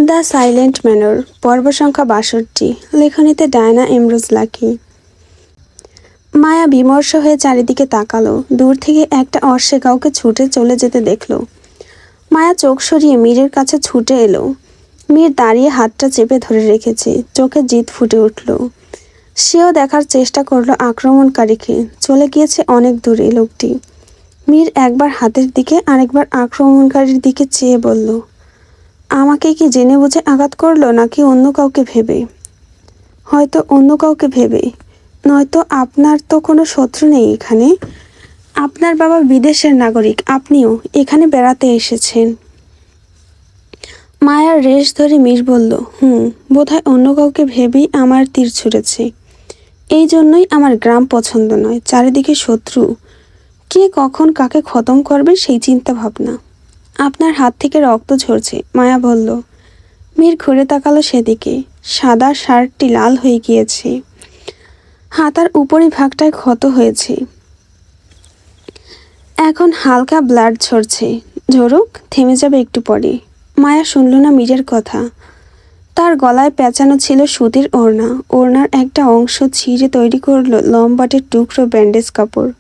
The silent manor, পর্ব সংখ্যা ৬২, লেখনীতে Diana Emroz lucky. মায়া বিমর্ষ হয়ে চারিদিকে তাকালো। দূর থেকে একটা অশ্বে কাউকে ছুটে চলে যেতে দেখল। মায়া চোখ সরিয়ে মীরের কাছে ছুটে এলো। মীর দাঁড়িয়ে হাতটা চেপে ধরে রেখেছে, চোখে জিদ ফুটে উঠল। সেও দেখার চেষ্টা করলো আক্রমণকারীকে। চলে গিয়েছে অনেক দূরে লোকটি। মীর একবার হাতের দিকে আরেকবার আক্রমণকারীর দিকে চেয়ে বলল, আমাকে কি জেনে বুঝে আঘাত করলো নাকি অন্য কাউকে ভেবে? হয়তো অন্য কাউকে ভেবে। নয়তো আপনার তো কোনো শত্রু নেই এখানে। আপনার বাবা বিদেশের নাগরিক, আপনিও এখানে বেড়াতে এসেছেন। মায়ার রেশ ধরে মীর বলল, বোধহয় অন্য কাউকে ভেবেই আমার তীর ছুঁড়েছে। এই জন্যই আমার গ্রাম পছন্দ নয়, চারিদিকে শত্রু। কে কখন কাকে খতম করবে সেই চিন্তা ভাবনা। আপনার হাত থেকে রক্ত ঝরছে, মায়া বলল। মীর ঘুরে তাকালো সেদিকে। সাদা শার্টটি লাল হয়ে গিয়েছে, হাতার উপরি ভাগটায় ক্ষত হয়েছে। এখন হালকা ব্লাড ঝরছে। ঝরুক, থেমে যাবে একটু পরে। মায়া শুনল না মীরের কথা। তার গলায় পেঁচানো ছিল সুতির ওড়না। ওড়নার একটা অংশ ছিঁড়ে তৈরি করলো লম্বাটে টুকরো ব্যান্ডেজ কাপড়।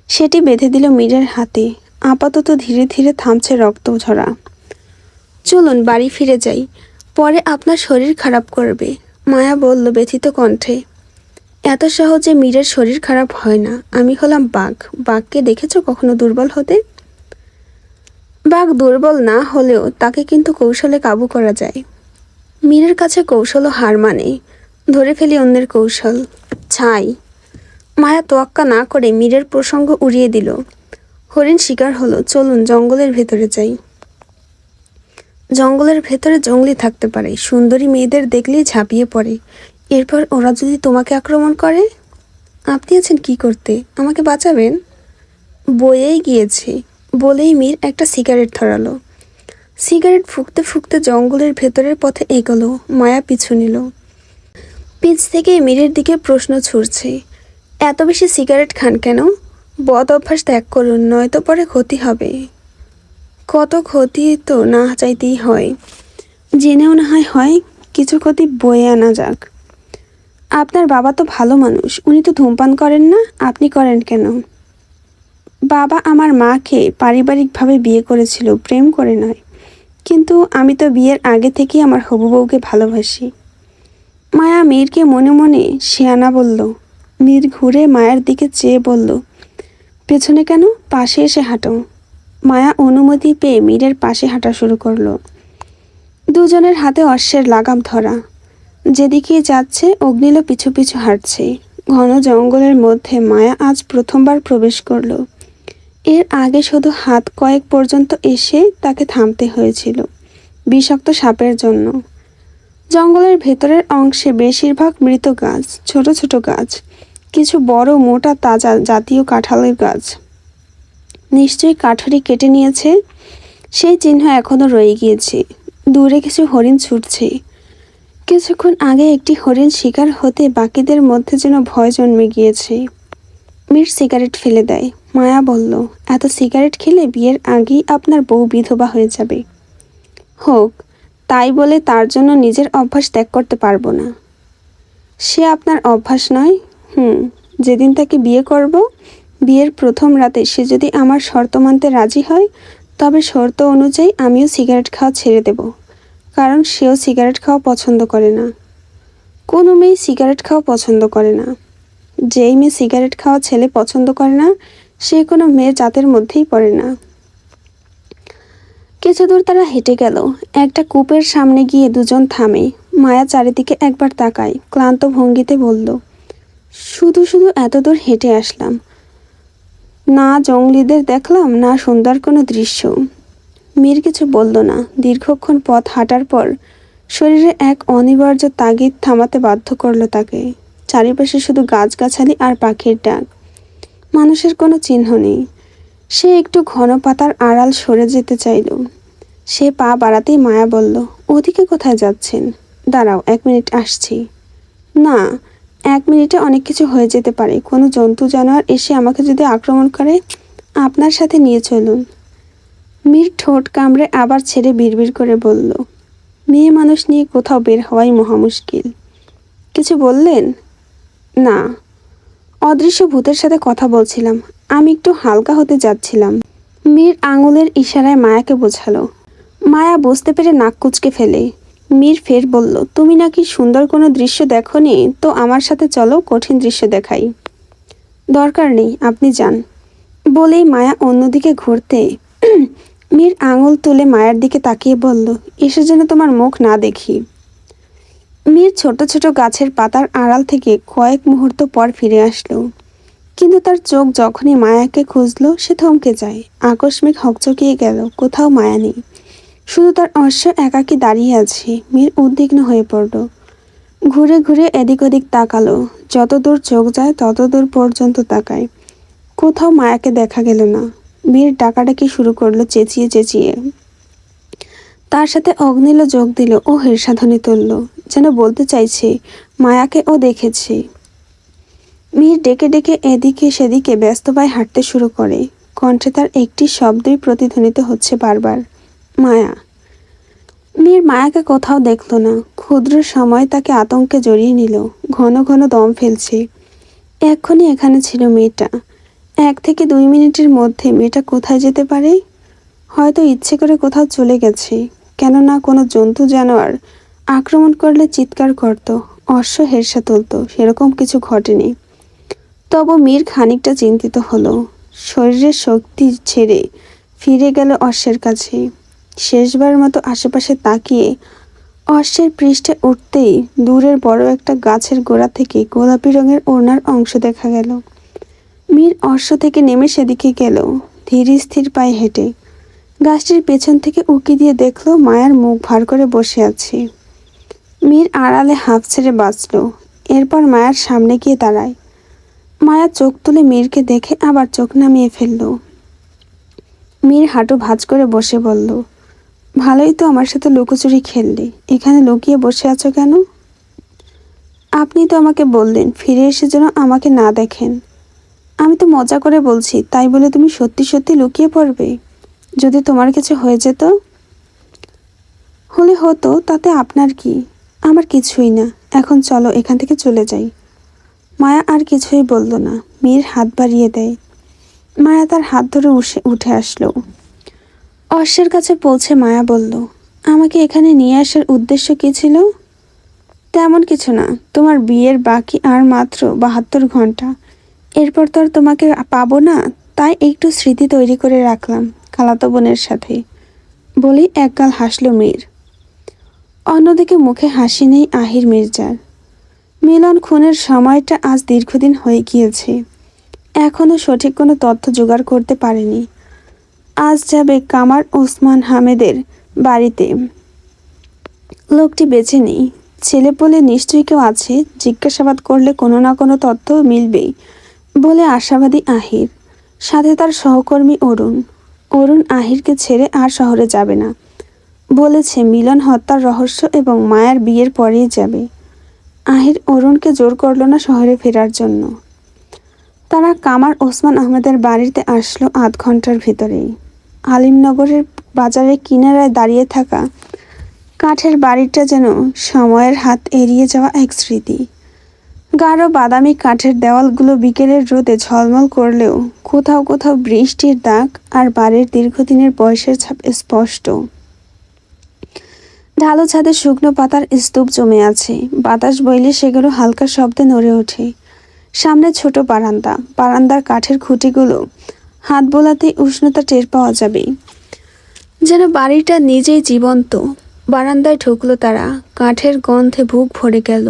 সেটি বেঁধে দিল মীরের হাতে। আপাতত ধীরে ধীরে থামছে রক্ত ঝরা। চলুন বাড়ি ফিরে যাই, পরে আপনার শরীর খারাপ করবে, মায়া বলল ব্যথিত কণ্ঠে। এত সহজে মীরের শরীর খারাপ হয় না। আমি হলাম বাঘ। বাঘকে দেখেছো কখনো দুর্বল হতে? বাঘ দুর্বল না হলেও তাকে কিন্তু কৌশলে কাবু করা যায়। মীরের কাছে কৌশলও হার মানে। ধরে ফেলি অন্যের কৌশল। ছাই। মায়া তোয়াক্কা না করে মীরের প্রসঙ্গ উড়িয়ে দিল। হরিণ শিকার হলো, চলুন জঙ্গলের ভেতরে যাই। জঙ্গলের ভেতরে জঙ্গলি থাকতে পারে, সুন্দরী মেয়েদের দেখলেই ঝাঁপিয়ে পড়ে। এরপর ওরা যদি তোমাকে আক্রমণ করে? আপনি আছেন কি করতে? আমাকে বাঁচাবেন? বয়েই গিয়েছে বলেই মীর একটা সিগারেট ধরালো। সিগারেট ফুঁকতে ফুঁকতে জঙ্গলের ভেতরের পথে এগোলো। মায়া পিছু নিল। পিছ থেকে মীরের দিকে প্রশ্ন ছুড়ছে, এত বেশি সিগারেট খান কেন? বদ অভ্যাস ত্যাগ করুন, নয়তো পরে ক্ষতি হবে। কত ক্ষতি তো না চাইতেই হয়, জেনেও না হয় কিছু ক্ষতি বয়ে আনা যাক। আপনার বাবা তো ভালো মানুষ, উনি তো ধূমপান করেন না, আপনি করেন কেন? বাবা আমার মাকে পারিবারিকভাবে বিয়ে করেছিল, প্রেম করে নয়। কিন্তু আমি তো বিয়ের আগে থেকেই আমার হবু বউকে ভালোবাসি। মায়া মীরকে মনে মনে শেয়ানা বলল। মীর ঘুরে মায়ার দিকে চেয়ে বলল, পেছনে কেন, পাশে এসে হাঁটো। মায়া অনুমতি পেয়ে মীরের পাশে হাঁটা শুরু করলো। দুজনের হাতে অশ্বের লাগাম ধরা। যেদিকেই যাচ্ছে অগ্নিলো পিছু পিছু হাঁটছে। ঘন জঙ্গলের মধ্যে মায়া আজ প্রথমবার প্রবেশ করলো। এর আগে শুধু হাত কয়েক পর্যন্ত এসে তাকে থামতে হয়েছিল বিষাক্ত সাপের জন্য। জঙ্গলের ভেতরের অংশে বেশিরভাগ মৃত গাছ, ছোট ছোট গাছ, কিছু বড় মোটা তাজা জাতীয় কাঁঠালের গাছ। নিশ্চয়ই কাঠুরি কেটে নিয়েছে, সেই চিহ্ন এখনো রয়ে গিয়েছে। দূরে কিছু হরিণ ছুটছে। কিছুক্ষণ আগে একটি হরিণ শিকার হতে বাকিদের মধ্যে যেন ভয় জন্মে গিয়েছে। মীর সিগারেট ফেলে দেয়। মায়া বলল, এত সিগারেট খেলে বিয়ের আগেই আপনার বউ বিধবা হয়ে যাবে। হোক, তাই বলে তার জন্য নিজের অভ্যাস ত্যাগ করতে পারবো না। সে আপনার অভ্যাস নয়। যেদিন তাকে বিয়ে করব, বিয়ের প্রথম রাতে সে যদি আমার শর্ত মানতে রাজি হয়, তবে শর্ত অনুযায়ী আমিও সিগারেট খাওয়া ছেড়ে দেব, কারণ সেও সিগারেট খাওয়া পছন্দ করে না। কোনো মেয়ে সিগারেট খাওয়া পছন্দ করে না। যেই মেয়ে সিগারেট খাওয়া ছেলে পছন্দ করে না, সে কোনো মেয়ের জাতের মধ্যেই পড়ে না। কিছু দূর তারা হেঁটে গেল। একটা কূপের সামনে গিয়ে দুজন থামে। মায়া চারিদিকে একবার তাকায়, ক্লান্ত ভঙ্গিতে বলল, শুধু শুধু এত দূর হেঁটে আসলাম, না জঙ্গলিদের দেখলাম, না সুন্দর কোনো দৃশ্য। মীর কিছু বলল না। দীর্ঘক্ষণ পথ হাঁটার পর শরীরে এক অনিবার্য তাগিদ থামাতে বাধ্য করলো তাকে। চারিপাশে শুধু গাছগাছালি আর পাখির ডাক, মানুষের কোনো চিহ্ন নেই। সে একটু ঘন পাতার আড়াল সরে যেতে চাইল। সে পা বাড়াতেই মায়া বলল, ওদিকে কোথায় যাচ্ছেন? দাঁড়াও, 1 মিনিট আসছি। না, 1 মিনিটে অনেক কিছু হয়ে যেতে পারে। কোনো জন্তু জানোয়ার এসে আমাকে যদি আক্রমণ করে, আপনার সাথে নিয়ে চলুন। মীর ঠোঁট কামড়ে আবার ছেড়ে বিড়বিড় করে বলল। মেয়ে মানুষ নিয়ে কোথাও বের হওয়াই মহা মুশকিল। কিছু বললেন? না, অদৃশ্য ভূতের সাথে কথা বলছিলাম। আমি একটু হালকা হতে যাচ্ছিলাম। মীর আঙুলের ইশারায় মায়াকে বোঝালো। মায়া বুঝতে পেরে নাক কুঁচকে ফেলে। মীর ফের বলল, তুমি নাকি সুন্দর কোনো দৃশ্য দেখোনি, তো আমার সাথে চলো, কঠিন দৃশ্য দেখাই। দরকার নেই, আপনি যান। বলেই মায়া অন্যদিকে ঘুরতে মীর আঙুল তুলে মায়ের দিকে তাকিয়ে বলল, এসে যেন তোমার মুখ না দেখি। মীর ছোট ছোট গাছের পাতার আড়াল থেকে কয়েক মুহূর্ত পর ফিরে আসলো, কিন্তু তার চোখ যখনই মায়াকে খুঁজলো সে থমকে যায়। আকস্মিক হকচকিয়ে গেল, কোথাও মায়া নেই, শুধু তার অশ্ব একাকী দাঁড়িয়ে আছে। মীর উদ্বিগ্ন হয়ে পড়ল, ঘুরে ঘুরে এদিক ওদিক তাকালো। যত দূর চোখ যায় তত দূর পর্যন্ত তাকায়, কোথাও মায়াকে দেখা গেল না। মীর ডাকাডাকি শুরু করলো চেঁচিয়ে চেঁচিয়ে। তার সাথে অগ্নিলও যোগ দিল ও ঈর্ষাধ্বনি তুলল, যেন বলতে চাইছে মায়াকে ও দেখেছে। মীর ডেকে ডেকে এদিকে সেদিকে ব্যস্ত পায়ে হাঁটতে শুরু করে। কণ্ঠে তার একটি শব্দই প্রতিধ্বনিত হচ্ছে বারবার, মায়া। মীর মায়াকে কোথাও দেখল না। ক্ষুদ্র সময় তাকে আতঙ্কে জড়িয়ে নিল, ঘন ঘন দম ফেলছে। এক্ষুনি এখানে ছিল মেয়েটা। 1 থেকে 2 মিনিটের মধ্যে মেয়েটা কোথায় যেতে পারে? হয়তো ইচ্ছে করে কোথাও চলে গেছে। কেননা কোনো জন্তু জানোয়ার আক্রমণ করলে চিৎকার করত, অশ্ব হেরসা তুলত, সেরকম কিছু ঘটেনি। তবু মীর খানিকটা চিন্তিত হলো। শরীরের শক্তি ছেড়ে ফিরে গেল অশ্বের কাছে। শেষবার মতো আশেপাশে তাকিয়ে অশ্বের পৃষ্ঠে উঠতেই দূরের বড় একটা গাছের গোড়া থেকে গোলাপি রঙের ওড়নার অংশ দেখা গেল। মীর অশ্ব থেকে নেমে সেদিকে গেল, ধীর স্থির পায়ে হেঁটে। গাছটির পেছন থেকে উঁকি দিয়ে দেখলো মায়ার মুখ ভার করে বসে আছে। মীর আড়ালে হাঁফ ছেড়ে বাঁচল। এরপর মায়ার সামনে গিয়ে দাঁড়ায়। মায়া চোখ তুলে মীরকে দেখে আবার চোখ নামিয়ে ফেলল। মীর হাঁটু ভাঁজ করে বসে বলল, ভালোই তো আমার সাথে লুকোচুরি খেললে, এখানে লুকিয়ে বসে আছো কেন? আপনি তো আমাকে বললেন ফিরে এসে যেন আমাকে না দেখেন। আমি তো মজা করে বলছি, তাই বলে তুমি সত্যি সত্যি লুকিয়ে পড়বে? যদি তোমার কিছু হয়ে যেত? হলে হতো, তাতে আপনার কি? আমার কিছুই না, এখন চলো এখান থেকে চলে যাই। মায়া আর কিছুই বলল না। মীর হাত বাড়িয়ে দেয়। মায়া তার হাত ধরে উঠে আসলো। অশ্বের কাছে পৌঁছে মায়া বলল, আমাকে এখানে নিয়ে আসার উদ্দেশ্য কী ছিল? তেমন কিছু না, তোমার বিয়ের বাকি আর মাত্র 72 ঘন্টা। এরপর তো আর তোমাকে পাবো না, তাই একটু স্মৃতি তৈরি করে রাখলাম খালাতো বোনের সাথে। বলেই একগাল হাসল মীর। অন্যদিকে মুখে হাসি নেই আহির মির্জার। মিলন খুনের সময়টা আজ দীর্ঘদিন হয়ে গিয়েছে, এখনও সঠিক কোনো তথ্য জোগাড় করতে পারেনি। আজ যাবে কামার ওসমান হামেদের বাড়িতে। লোকটি বেঁচে নেই, ছেলেপলে নিশ্চয়ই কেউ আছে, জিজ্ঞাসাবাদ করলে কোনো না কোনো তথ্য মিলবেই বলে আশাবাদী আহির। সাথে তার সহকর্মী অরুণ। অরুণ আহিরকে ছেড়ে আর শহরে যাবে না, বলেছে মিলন হত্যার রহস্য এবং মায়ার বিয়ের পরেই যাবে। আহির অরুণকে জোর করল না শহরে ফেরার জন্য। তারা কামার ওসমান আহমেদের বাড়িতে আসলো 8 ঘন্টার ভিতরেই। আলিমনগরের বাজারে কিনারায় দাঁড়িয়ে থাকা কাঠের বাড়িটা যেন সময়ের হাত এড়িয়ে যাওয়া এক স্মৃতি। গাঢ় বাদামি কাঠের দেওয়ালগুলো বিকেলের রোদে ঝলমল করলেও কোথাও কোথাও বৃষ্টির দাগ আর বাড়ির দীর্ঘদিনের বয়সের ছাপ স্পষ্ট। ঢালু ছাদে শুকনো পাতার স্তূপ জমে আছে, বাতাস বইলে সেগুলো হালকা শব্দে নড়ে ওঠে। সামনে ছোট বারান্দা, বারান্দার কাঠের খুঁটিগুলো হাত বোলাতেই উষ্ণতা টের পাওয়া যাবে, যেন বাড়িটা নিজেই জীবন্ত। বারান্দায় ঢুকলো তারা, কাঠের গন্ধে বুক ভরে গেল।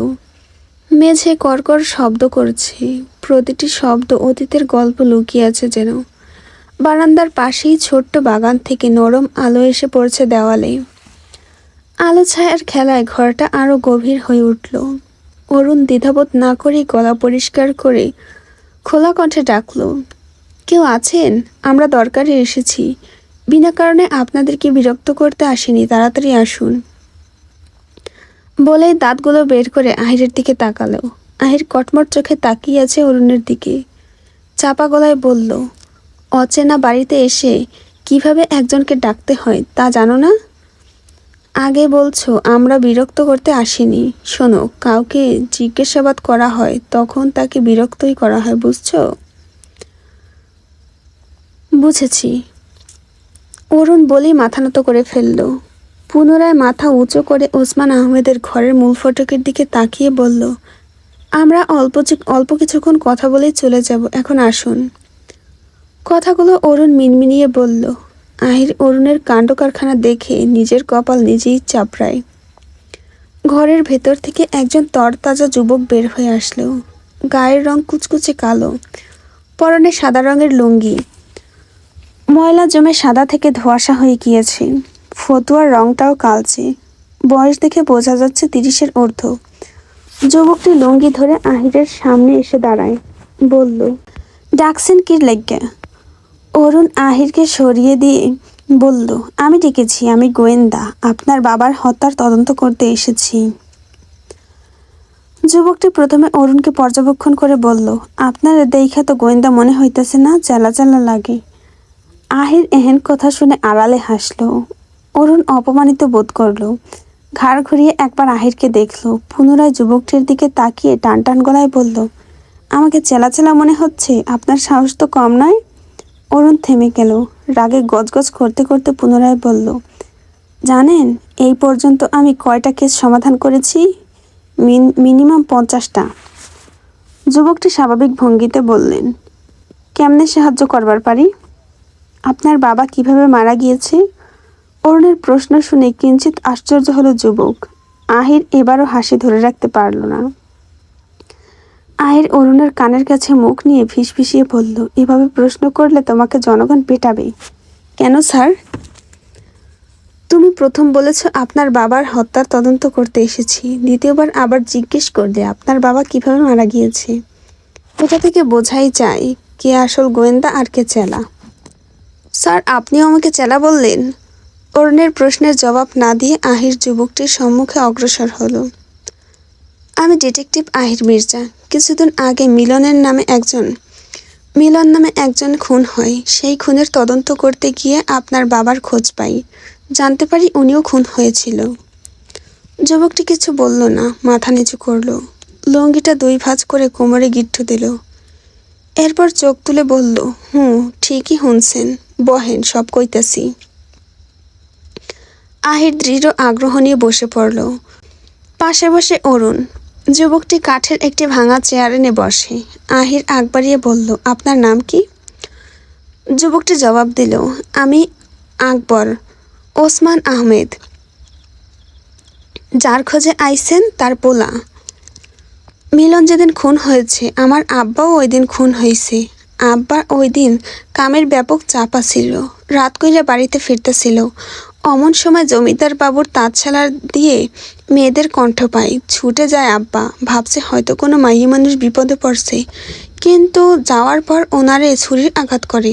মেঝে কড়কড় শব্দ করছে, প্রতিটি শব্দ অতীতের গল্প লুকিয়ে আছে যেন। বারান্দার পাশেই ছোট্ট বাগান থেকে নরম আলো এসে পড়ছে দেওয়ালে। আলো ছায়ার খেলায় ঘরটা আরো গভীর হয়ে উঠল। অরুণ দ্বিধাবোধ না করেই গলা পরিষ্কার করে খোলা কণ্ঠে ডাকলো, কেউ আছেন? আমরা দরকারে এসেছি, বিনা কারণে আপনাদেরকে বিরক্ত করতে আসিনি, তাড়াতাড়ি আসুন। বলেই দাঁতগুলো বের করে আহিরের দিকে তাকালো। আহির কটমট চোখে তাকিয়ে আছে অরুণের দিকে। চাপা গলায় বলল, অচেনা বাড়িতে এসে কিভাবে একজনকে ডাকতে হয় তা জানো না? আগে বলছো আমরা বিরক্ত করতে আসিনি। শোনো, কাউকে জিজ্ঞাসাবাদ করা হয় তখন তাকে বিরক্তই করা হয়, বুঝছো? বুঝেছি। অরুণ বলেই মাথা নত করে ফেলল। পুনরায় মাথা উঁচু করে ওসমান আহমেদের ঘরের মূল ফটকের দিকে তাকিয়ে বলল, আমরা অল্প কিছুক্ষণ কথা বলেই চলে যাব, এখন আসুন। কথাগুলো অরুণ মিনমিনিয়ে বলল। আহির অরুণের কাণ্ডকারখানা দেখে নিজের কপাল নিজেই চাপড়ায়। ঘরের ভেতর থেকে একজন তরতাজা যুবক বের হয়ে আসলো। গায়ের রং কুচকুচে কালো, পরনে সাদা রঙের লুঙ্গি। ময়লা জমে সাদা থেকে ধোঁয়াশা হয়ে গিয়েছে, ফতুয়ার রংটাও কালচে। বয়স দেখে বোঝা যাচ্ছে 30-এর ঊর্ধ্ব। যুবকটি লুঙ্গি ধরে আহিরের সামনে এসে দাঁড়ায়, বলল, ডাকছেন কি লাগ্যা? অরুণ আহিরকে সরিয়ে দিয়ে বলল, আমি ডেকেছি, আমি গোয়েন্দা, আপনার বাবার হত্যার তদন্ত করতে এসেছি। যুবকটি প্রথমে অরুণকে পর্যবেক্ষণ করে বলল, আপনার দেখা তো গোয়েন্দা মনে হইতেছে না, চেলা চেলা লাগে। আহির এহেন কথা শুনে আড়ালে হাসল। অরুণ অপমানিত বোধ করল। ঘাড় ঘুরিয়ে একবার আহিরকে দেখল, পুনরায় যুবকটির দিকে তাকিয়ে টান টান গলায় বলল, আমাকে চেলা চেলা মনে হচ্ছে? আপনার সাহস তো কম নয়। অরুণ থেমে গেল, রাগে গজগজ করতে করতে পুনরায় বলল, জানেন এই পর্যন্ত আমি কয়টা কেস সমাধান করেছি? মিনিমাম 50টা। যুবকটি স্বাভাবিক ভঙ্গিতে বললেন, কেমনে সাহায্য করবার পারি? আপনার বাবা কিভাবে মারা গিয়েছে? অরুণের প্রশ্ন শুনে কিঞ্চিত আশ্চর্য হলো যুবক। আহির এবারও হাসি ধরে রাখতে পারল না। আহির অরুণের কানের কাছে মুখ নিয়ে ফিসফিসিয়ে বলল, এভাবে প্রশ্ন করলে তোমাকে জনগণ পেটাবে। কেন স্যার? তুমি প্রথম বলেছ আপনার বাবার হত্যার তদন্ত করতে এসেছি, দ্বিতীয়বার আবার জিজ্ঞেস করলে আপনার বাবা কিভাবে মারা গিয়েছে। এটা থেকে বোঝাই যায় কে আসল গোয়েন্দা আর কে চেলা। স্যার, আপনিও আমাকে চেলা বললেন। অরুণের প্রশ্নের জবাব না দিয়ে আহির যুবকটির সম্মুখে অগ্রসর হলো। আমি ডিটেকটিভ আহির মির্জা। কিছুদিন আগে মিলন নামে একজন খুন হয়। সেই খুনের তদন্ত করতে গিয়ে আপনার বাবার খোঁজ পাই, জানতে পারি উনিও খুন হয়েছিল। যুবকটি কিছু বলল না, মাথা নিচু করল, লুঙ্গিটা 2 ভাঁজ করে কোমরে গিট্টু দিল। এরপর চোখ তুলে বলল, ঠিকই শুনছেন, বহেন, সব কইতাছি। আহির দৃঢ় আগ্রহ নিয়ে বসে পড়ল। পাশে বসে অরুণ। যুবকটি কাঠের একটি ভাঙা চেয়ার এনে বসে। আহির আগ বাড়িয়ে বলল, আপনার নাম কি? যুবকটি জবাব দিল, আমি আকবর, ওসমান আহমেদ। যার খোঁজে আইছেন তার পোলা। মিলন যেদিন খুন হয়েছে আমার আব্বাও ওই দিন খুন হয়েছে। আব্বার ওই দিন কামের ব্যাপক চাপা ছিল, রাত কইরা বাড়িতে ফিরতেছিল। অমন সময় জমিদার বাবুর তাঁতশালা দিয়ে মেয়েদের কণ্ঠ পায়। ছুটে যায় আব্বা, ভাবছে হয়তো কোনো মাইয়ি মানুষ বিপদে পড়ছে, কিন্তু যাওয়ার পর ওনারে ছুরির আঘাত করে।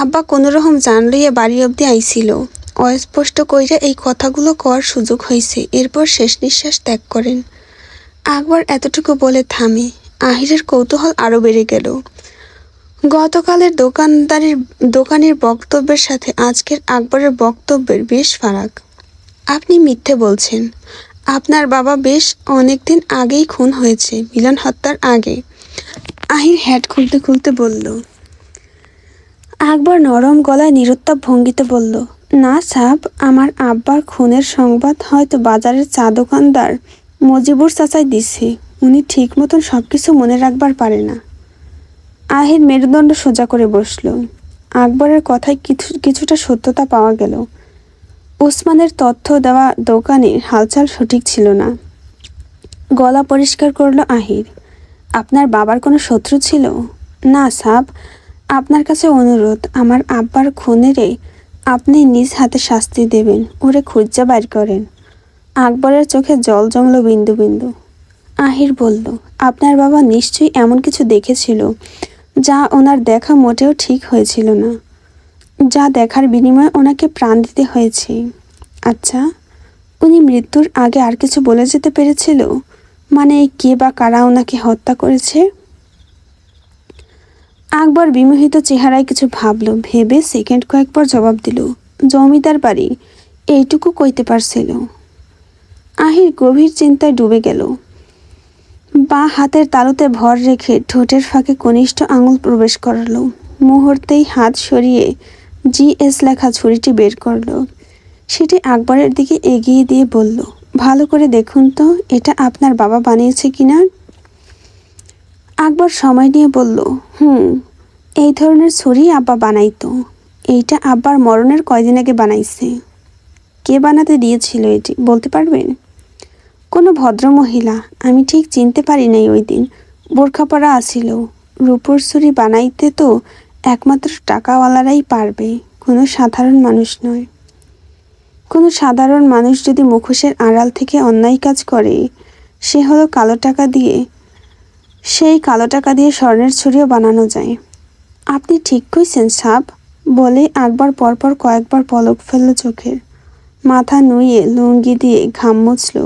আব্বা কোনোরকম জান লইয়া বাড়ি অবধি আইছিল। অস্পষ্ট কইরা এই কথাগুলো কওয়ার সুযোগ হয়েছে। এরপর শেষ নিঃশ্বাস ত্যাগ করেন। আকবর এতটুকু বলে থামে। আহিরের কৌতূহল আরও বেড়ে গেল। গতকালের দোকানের বক্তব্যের সাথে আজকের আকবরের বক্তব্যের বেশ ফারাক। আপনি মিথ্যে বলছেন। আপনার বাবা বেশ অনেকদিন আগেই খুন হয়েছে, মিলন হত্যার আগে। আহির হ্যাট খুলতে খুলতে বলল। আকবর নরম গলায় নিরুত্তাপ ভঙ্গিতে বলল, না সাব, আমার আব্বার খুনের সংবাদ হয়তো বাজারের চা দোকানদার মজিবুর চাচাই দিছে। উনি ঠিক মতন সব কিছু মনে রাখবার পারে না। আহির মেরুদণ্ড সোজা করে বসল। আকবরের কথায় কিছুটা সত্যতা পাওয়া গেল। ওসমানের তথ্য দেওয়া দোকানের হালচাল সঠিক ছিল না। গলা পরিষ্কার করল আহির, আপনার বাবার কোনো শত্রু ছিল? না সাব, আপনার কাছে অনুরোধ, আমার আব্বার খুনেরে আপনি নিজ হাতে শাস্তি দেবেন, ওরে খুঁজা বাইর করেন। আকবরের চোখে জল জমল বিন্দু বিন্দু। আহির বলল, আপনার বাবা নিশ্চয়ই এমন কিছু দেখেছিল যা ওনার দেখা মোটেও ঠিক হয়েছিল না, যা দেখার বিনিময়ে ওনাকে প্রাণ দিতে হয়েছে। আচ্ছা, উনি মৃত্যুর আগে আর কিছু বলে যেতে পেরেছিল? মানে কে বা কারা ওনাকে হত্যা করেছে? আকবর বিমোহিত চেহারায় কিছু ভাবল, ভেবে সেকেন্ড কয়েক পর জবাব দিল, জমিদার বাড়ি, এইটুকু কইতে পারছিল। আহির গভীর চিন্তায় ডুবে গেল। বাঁ হাতের তালুতে ভর রেখে ঠোঁটের ফাঁকে কনিষ্ঠ আঙুল প্রবেশ করালো। মুহূর্তেই হাত সরিয়ে GS লেখা ছুরিটি বের করলো। সেটি আকবরের দিকে এগিয়ে দিয়ে বলল, ভালো করে দেখুন তো এটা আপনার বাবা বানিয়েছে কিনা। আকবর সময় নিয়ে বলল, এই ধরনের ছুরি আব্বা বানাইতো। এইটা আব্বার মরণের কয়দিন আগে বানাইছে। কে বানাতে দিয়েছিল এটি বলতে পারবেন? কোনো ভদ্রমহিলা, আমি ঠিক চিনতে পারি নাই ওই দিন। বোরখা পরা আসিল। রূপোর ছুরি বানাইতে তো একমাত্র টাকাওয়ালারাই পারবে, কোনো সাধারণ মানুষ নয়। কোনো সাধারণ মানুষ যদি মুখোশের আড়াল থেকে অন্যায় কাজ করে, সে হলো কালো টাকা দিয়ে। সেই কালো টাকা দিয়ে স্বর্ণের ছুরিও বানানো যায়। আপনি ঠিক কইছেন সাব, বলে আকবর পরপর কয়েকবার পলক ফেলল চোখের। মাথা নুইয়ে লুঙ্গি দিয়ে ঘাম মুছল।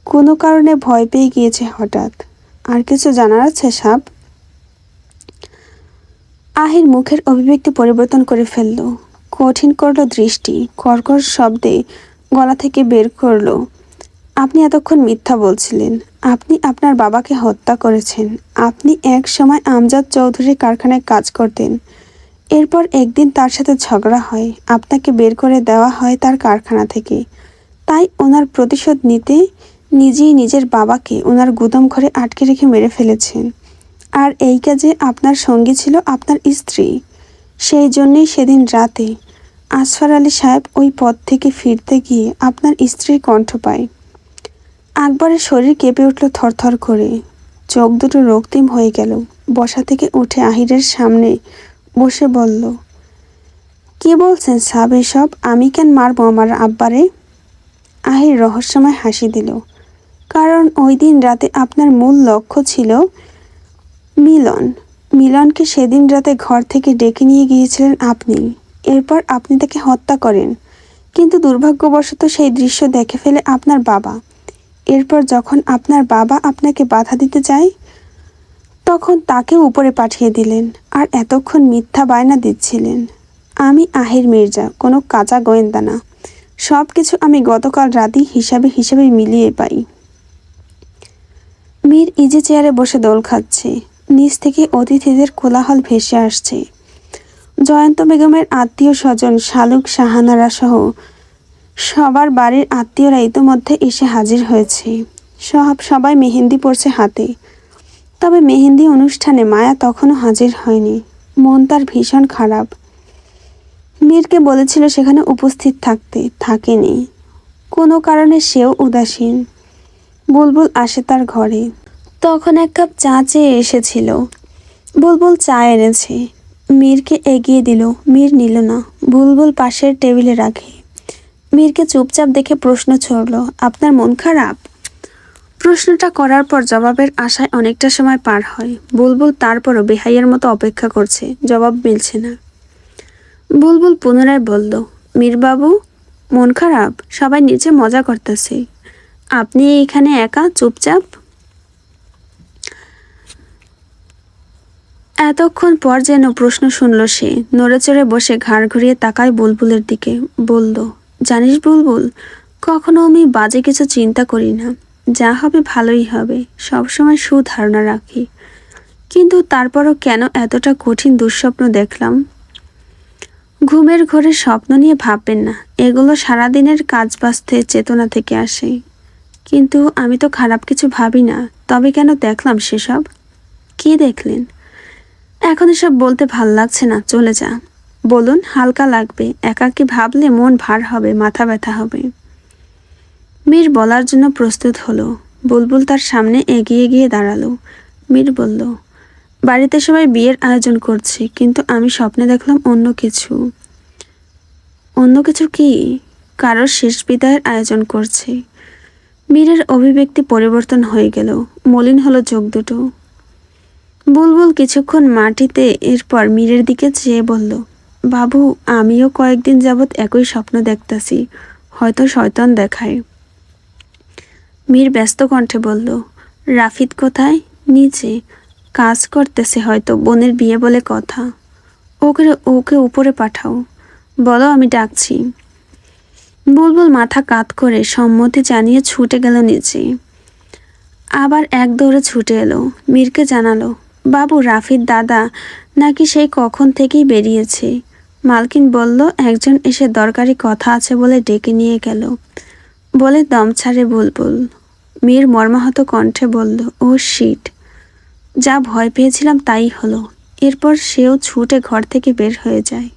কোনো কারণে ভয় পেয়ে গিয়েছে হঠাৎ। আর কিছু জানার আছে সাব? আহির মুখের অভিব্যক্তি পরিবর্তন করে ফেলল। কঠিন করল দৃষ্টি। কর্কশ শব্দে গলা থেকে বের করল, আপনি এতক্ষণ মিথ্যা বলছিলেন। আপনি আপনার বাবাকে হত্যা করেছেন। আপনি এক সময় আমজাদ চৌধুরীর কারখানায় কাজ করতেন। এরপর একদিন তার সাথে ঝগড়া হয়, আপনাকে বের করে দেওয়া হয় তার কারখানা থেকে। তাই ওনার প্রতিশোধ নিতে নিজেই নিজের বাবাকে ওনার গুদাম ঘরে আটকে রেখে মেরে ফেলেছেন। আর এই কাজে আপনার সঙ্গী ছিল আপনার স্ত্রী। সেই জন্যই সেদিন রাতে আসফার আলী সাহেব ওই পথ থেকে ফিরতে গিয়ে আপনার স্ত্রীর কণ্ঠ পায়। আকবরের শরীর কেঁপে উঠল থরথর করে। চোখ দুটো রক্তিম হয়ে গেল। বসা থেকে উঠে আহিরের সামনে বসে বলল, কি বলছেন সাব এসব? আমি কেন মারবো আমার আব্বারে? আহির রহস্যময় হাসি দিল। কারণ ওই দিন রাতে আপনার মূল লক্ষ্য ছিল মিলন। মিলনকে সেদিন রাতে ঘর থেকে ডেকে নিয়ে গিয়েছিলেন আপনি। এরপর আপনি তাকে হত্যা করেন। কিন্তু দুর্ভাগ্যবশত সেই দৃশ্য দেখে ফেলে আপনার বাবা। এরপর যখন আপনার বাবা আপনাকে বাধা দিতে চায়, তখন তাকে উপরে পাঠিয়ে দিলেন। আর এতক্ষণ মিথ্যা বায়না দিচ্ছিলেন। আমি আহির মির্জা, কোনো কাঁচা গোয়েন্দা না। সব কিছু আমি গতকাল রাতেই হিসাবে মিলিয়ে পাই। মীর ইজি চেয়ারে বসে দোল খাচ্ছে। নিচ থেকে অতিথিদের কোলাহল ভেসে আসছে। জয়ন্ত বেগমের আত্মীয় স্বজন শালুক শাহানারা সহ সবার বাড়ির আত্মীয়রা ইতোমধ্যে এসে হাজির হয়েছে। সবাই মেহেন্দি পড়ছে হাতে। তবে মেহেন্দি অনুষ্ঠানে মায়া তখনও হাজির হয়নি। মন তার ভীষণ খারাপ। মীরকে বলেছিল সেখানে উপস্থিত থাকতে, থাকেনি। কোনো কারণে সেও উদাসীন। বুলবুল আসে তার ঘরে। তখন এক কাপ চা চেয়ে এসেছিল। বুলবুল চা এনেছে। মীরকে এগিয়ে দিল। মীর নিল না। বুলবুল পাশের টেবিলে রাখে। মীরকে চুপচাপ দেখে প্রশ্ন ছড়ল, আপনার মন খারাপ? প্রশ্নটা করার পর জবাবের আশায় অনেকটা সময় পার হয়। বুলবুল তারপরও বেহাইয়ের মতো অপেক্ষা করছে। জবাব মিলছে না। বুলবুল পুনরায় বলল, মীরবাবু, মন খারাপ? সবাই নিচে মজা করতেছে, আপনি এখানে একা চুপচাপ। এতক্ষণ পর যেন প্রশ্ন শুনল সে। নড়েচড়ে বসে ঘাড় ঘুরিয়ে তাকায় বুলবুলের দিকে। বলল, জানিস বুলবুল, কখনো আমি বাজে কিছু চিন্তা করি না। যা হবে ভালোই হবে, সবসময় সুধারণা রাখি। কিন্তু তারপরও কেন এতটা কঠিন দুঃস্বপ্ন দেখলাম? ঘুমের ঘোরে স্বপ্ন নিয়ে ভাববেন না, এগুলো সারাদিনের কাজবাস্তে চেতনা থেকে আসে। কিন্তু আমি তো খারাপ কিছু ভাবি না। তবে কেন দেখলাম সেসব? কি দেখলেন? এখন এসব বলতে ভাল লাগছে না, চলে যা। বলুন, হালকা লাগবে। একাকী ভাবলে মন ভার হবে, মাথা ব্যথা হবে। মীর বলার জন্য প্রস্তুত হলো। বুলবুল তার সামনে এগিয়ে গিয়ে দাঁড়ালো। মীর বলল, বাড়িতে সবাই বিয়ের আয়োজন করছে, কিন্তু আমি স্বপ্নে দেখলাম অন্য কিছু। অন্য কিছু কি? কারোর শেষ বিদায়ের আয়োজন করছে। মীরের অভিব্যক্তি পরিবর্তন হয়ে গেল। মলিন হলো চোখ দুটো। বুলবুল কিছুক্ষণ মাটিতে, এরপর মীরের দিকে চেয়ে বলল, বাবু, আমিও কয়েকদিন যাবৎ একই স্বপ্ন দেখতাছি, হয়তো শয়তান দেখায়। মীর ব্যস্ত কণ্ঠে বলল, রাফিদ কোথায়? নিচে কাজ করতেছে, হয়তো বোনের বিয়ে বলে কথা। ওকে উপরে পাঠাও, বলো আমি ডাকছি। বুলবুল মাথা কাত করে সম্মতি জানিয়ে ছুটে গেল নিচে। আবার এক দৌড়ে ছুটে এলো, মীরকে জানালো, বাবু রাফির দাদা নাকি সেই কখন থেকেই বেরিয়েছে। মালকিন বলল একজন এসে দরকারি কথা আছে বলে ডেকে নিয়ে গেল। বলে দম ছাড়ে বুলবুল। মীর মর্মাহত কণ্ঠে বলল, ও শিট, যা ভয় পেয়েছিলাম তাই হলো। এরপর সেও ছুটে ঘর থেকে বের হয়ে যায়।